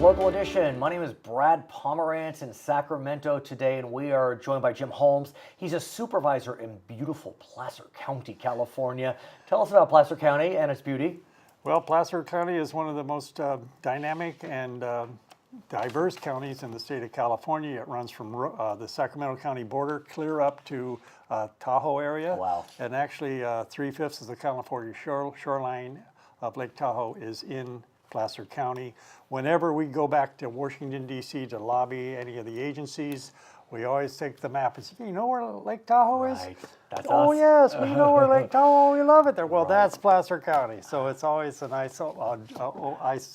Local Edition. My name is Brad Pomerance in Sacramento today, and we are joined by Jim Holmes. He's a supervisor in beautiful Placer County, California. Tell us about Placer County and its beauty. Well, Placer County is one of the most dynamic and diverse counties in the state of California. It runs from the Sacramento County border clear up to Tahoe area. Wow. And actually 3/5 of the California shoreline of Lake Tahoe is in Placer County. Whenever we go back to Washington, D.C. to lobby any of the agencies, we always take the map and say, you know where Lake Tahoe is? Right. That's Oh, us. yes, we know where Lake Tahoe, we love it there. Well, Right. that's Placer County. So it's always a nice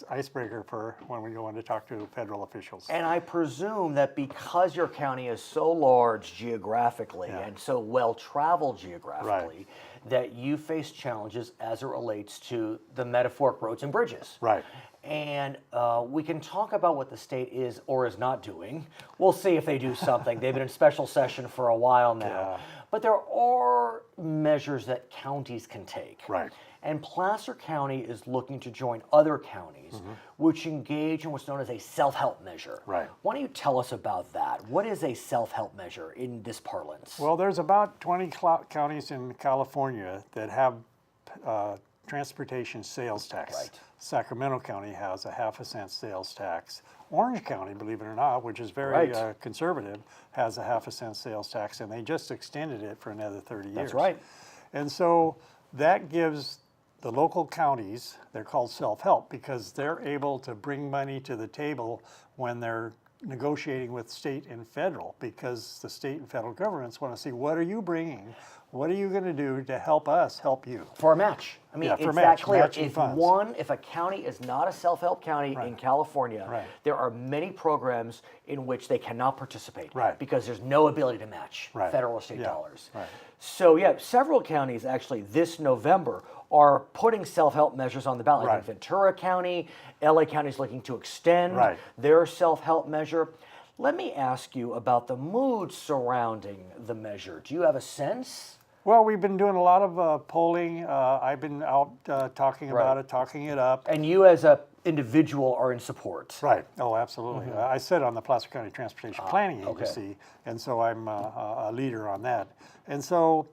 icebreaker for when we go in to talk to federal officials. And I presume that because your county is so large geographically Yeah. and so well traveled geographically, that you face challenges as it relates to the metaphoric roads and bridges. Right. And we can talk about what the state is or is not doing. We'll see if they do something. They've been in special session for a while now. Yeah. But there are measures that counties can take. Right. And Placer County is looking to join other counties which engage in what's known as a self-help measure. Right. Why don't you tell us about that? What is a self-help measure in this parlance? Well, there's about 20 counties in California that have transportation sales tax. Right. Sacramento County has a 1/2 cent sales tax. Orange County, believe it or not, which is very Right. conservative, has a 1/2 cent sales tax, and they just extended it for another 30 years. That's right. And so that gives the local counties, they're called self-help because they're able to bring money to the table when they're negotiating with state and federal, because the state and federal governments want to see, what are you bringing? What are you going to do to help us help you? For a match. I mean, Yeah, it's for that match, clear. matching funds. If a county is not a self-help county in California, Right. there are many programs in which they cannot participate Right. because there's no ability to match Right. federal or state Yeah. dollars. Right. So yeah, several counties actually this November are putting self-help measures on the ballot. I Right. think Ventura County, LA County is looking to extend Right. their self-help measure. Let me ask you about the mood surrounding the measure. Do you have a sense? Well, we've been doing a lot of polling. I've been out talking about Right. it, talking it up. And you as a individual are in support. Right. Oh, absolutely. I sit on the Placer County Transportation Planning okay. Agency, and so I'm a leader on that. And so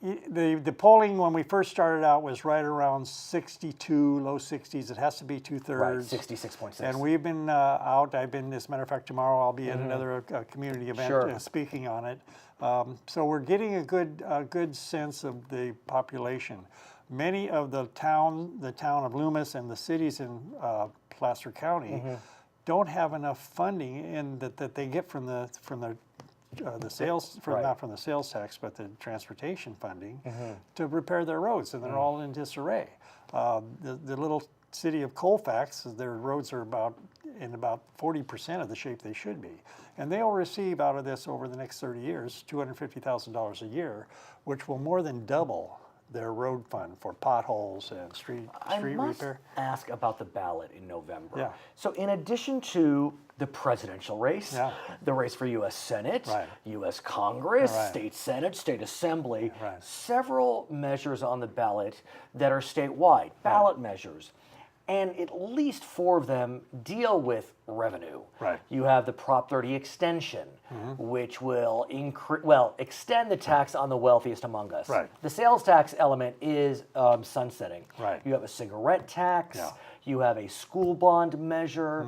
the polling when we first started out was right around 62, low 60s. It has to be 2/3. Right, 66.6. And we've been out. I've been, as a matter of fact, tomorrow I'll be at another community event Sure. speaking on it. So we're getting a good sense of the population. Many of the town of Loomis and the cities in Placer County don't have enough funding in that they get from the sales Right. not from the sales tax, but the transportation funding to repair their roads, and they're all in disarray. The little city of Colfax, their roads are about 40% of the shape they should be, and they'll receive out of this over the next 30 years $250,000 a year, which will more than double their road fund for potholes and street I must repair. ask about the ballot in November. Yeah. So in addition to the presidential race, Yeah. the race for U.S. Senate, Right. U.S. Congress, Right. state Senate, state Assembly, Right. several measures on the ballot that are statewide, ballot measures. And at least 4 of them deal with revenue. Right. You have the Prop 30 extension, which will extend the tax on the wealthiest among us. Right. The sales tax element is sunsetting. Right. You have a cigarette tax. Yeah. You have a school bond measure.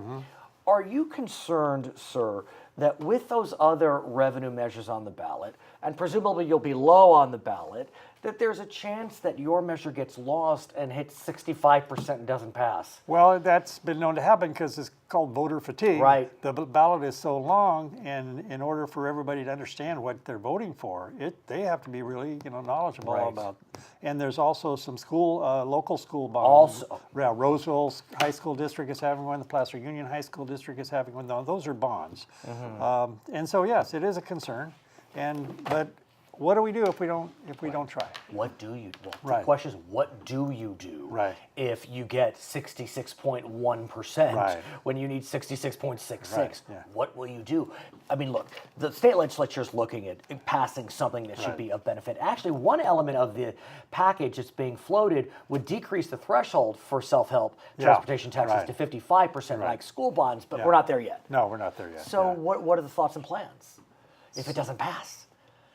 Are you concerned, sir, that with those other revenue measures on the ballot, and presumably you'll be low on the ballot, that there's a chance that your measure gets lost and hits 65% and doesn't pass? Well, that's been known to happen because it's called voter fatigue. Right. The ballot is so long, and in order for everybody to understand what they're voting for, they have to be really knowledgeable Right. about. And there's also some local school bonds. Also. Yeah, Roseville High School District is having one. The Placer Union High School District is having one. Those are bonds. And so yes, it is a concern. But what do we do if we don't try? What do you do? The Right. question is, what do you do Right. if you get 66.1% Right. when you need 66.66? Right, yeah. What will you do? I mean, look, the state legislature is looking at passing something that should Right. be of benefit. Actually, one element of the package that's being floated would decrease the threshold for self-help Yeah, transportation taxes right. to 55% Right. like school bonds, but Yeah. we're not there yet. No, we're not there yet. So yeah. what are the thoughts and plans if it doesn't pass?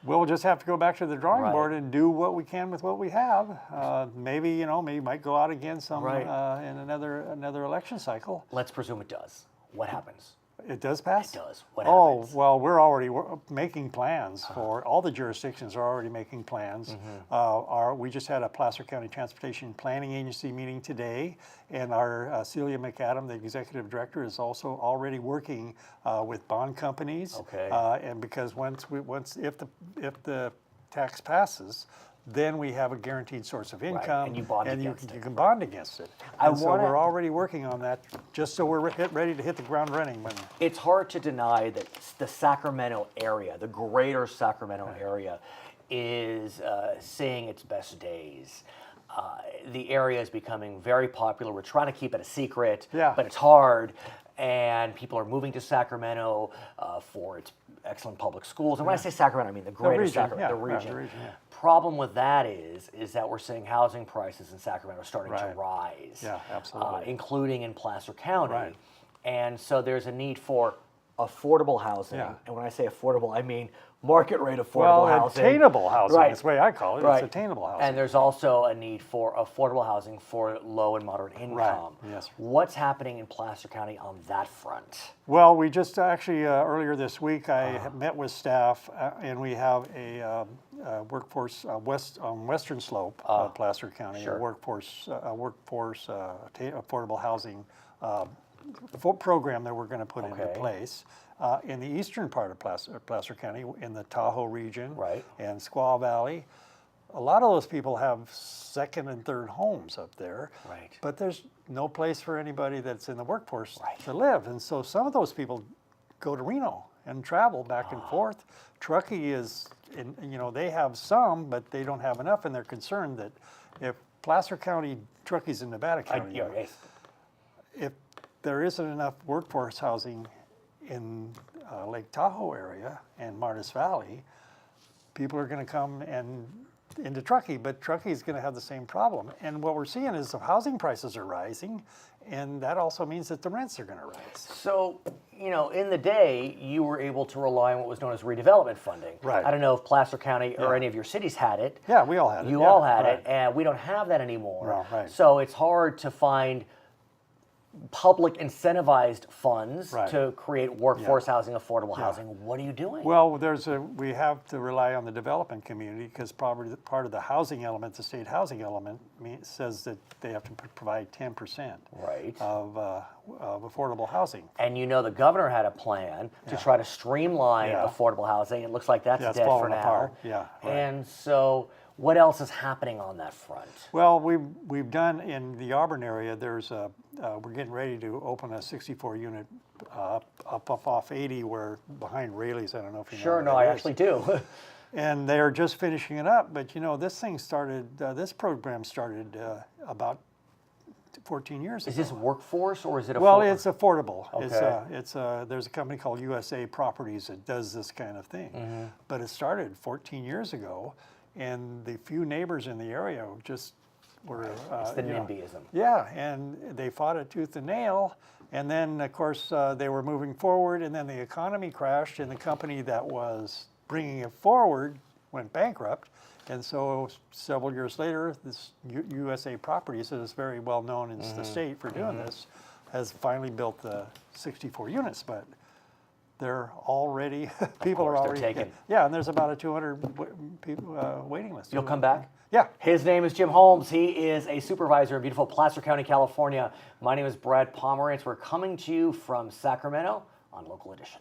We'll just have to go back to the drawing Right. board and do what we can with what we have. Maybe might go out again some Right. in another election cycle. Let's presume it does. What happens? It does pass? It does. What Oh, happens? well, we're already making plans for, all the jurisdictions are already making plans. We just had a Placer County Transportation Planning Agency meeting today, and our Celia McAdam, the executive director, is also already working with bond companies. Okay. And because if the tax passes, then we have a guaranteed source of income, and you bond you against it. can bond against it. So we're already working on that, just so we're ready to hit the ground running when. It's hard to deny that the Sacramento area, the greater Sacramento area, is seeing its best days. The area is becoming very popular. We're trying to keep it a secret, Yeah. but it's hard. And people are moving to Sacramento for its excellent public schools. And when I say Sacramento, I mean the greater region, Sacramento, the yeah, region. the region, yeah. Problem with that is that we're seeing housing prices in Sacramento starting to Right. rise. Yeah, absolutely. Including in Placer County. Right. And so there's a need for affordable housing. Yeah. And when I say affordable, I mean market rate affordable housing. Attainable housing. Right. That's the way I call it. Right. It's attainable housing. And there's also a need for affordable housing for low and moderate income. Yes. What's happening in Placer County on that front? Well, we just actually earlier this week I met with staff, and we have a workforce on Western Slope, Placer County, Sure. a workforce affordable housing program that we're going to put into Okay. place. In the eastern part of Placer County, in the Tahoe region Right. and Squaw Valley, a lot of those people have second and third homes up there. Right. But there's no place for anybody that's in the workforce Right. to live. And so some of those people go to Reno and travel back and forth. Truckee is, they have some, but they don't have enough. And they're concerned that if Placer County, Truckee's in Nevada County, if there isn't enough workforce housing in Lake Tahoe area and Martis Valley, people are going to come into Truckee, but Truckee is going to have the same problem. And what we're seeing is the housing prices are rising, and that also means that the rents are going to rise. So, in the day, you were able to rely on what was known as redevelopment funding. Right. I don't know if Placer County or Yeah. any of your cities had it. Yeah, we all had it. You Yeah, all had right. it, and we don't have that anymore. No, right. So it's hard to find public incentivized funds Right. to create workforce housing, affordable housing. What are you doing? Well, we have to rely on the development community because probably part of the housing element, the state housing element, says that they have to provide 10% Right. of affordable housing. And the governor had a plan to try to streamline Yeah. affordable housing. It looks like that's It's dead for falling now. apart. Yeah, right. And so what else is happening on that front? Well, we've done in the Auburn area. We're getting ready to open a 64-unit up off 80, where behind Rayleigh's. I don't know if you know. Sure, where no, that I is. actually do. And they're just finishing it up. But this program started about 14 years ago. Is this workforce or is it Well, it's affordable. Okay. There's a company called USA Properties that does this kind of thing. Mm-hmm. But it started 14 years ago, and the few neighbors in the area just were. It's the NIMBYism. Yeah, and they fought it tooth and nail. And then, of course, they were moving forward, and then the economy crashed, and the company that was bringing it forward went bankrupt. And so several years later, this USA Properties, that is very well known in the state for doing this, has finally built the 64 units. But they're already, people are they're already taken. Yeah, and there's about a 200 people waiting list. You'll come back? Yeah. His name is Jim Holmes. He is a supervisor in beautiful Placer County, California. My name is Brad Pomerance. We're coming to you from Sacramento on Local Edition.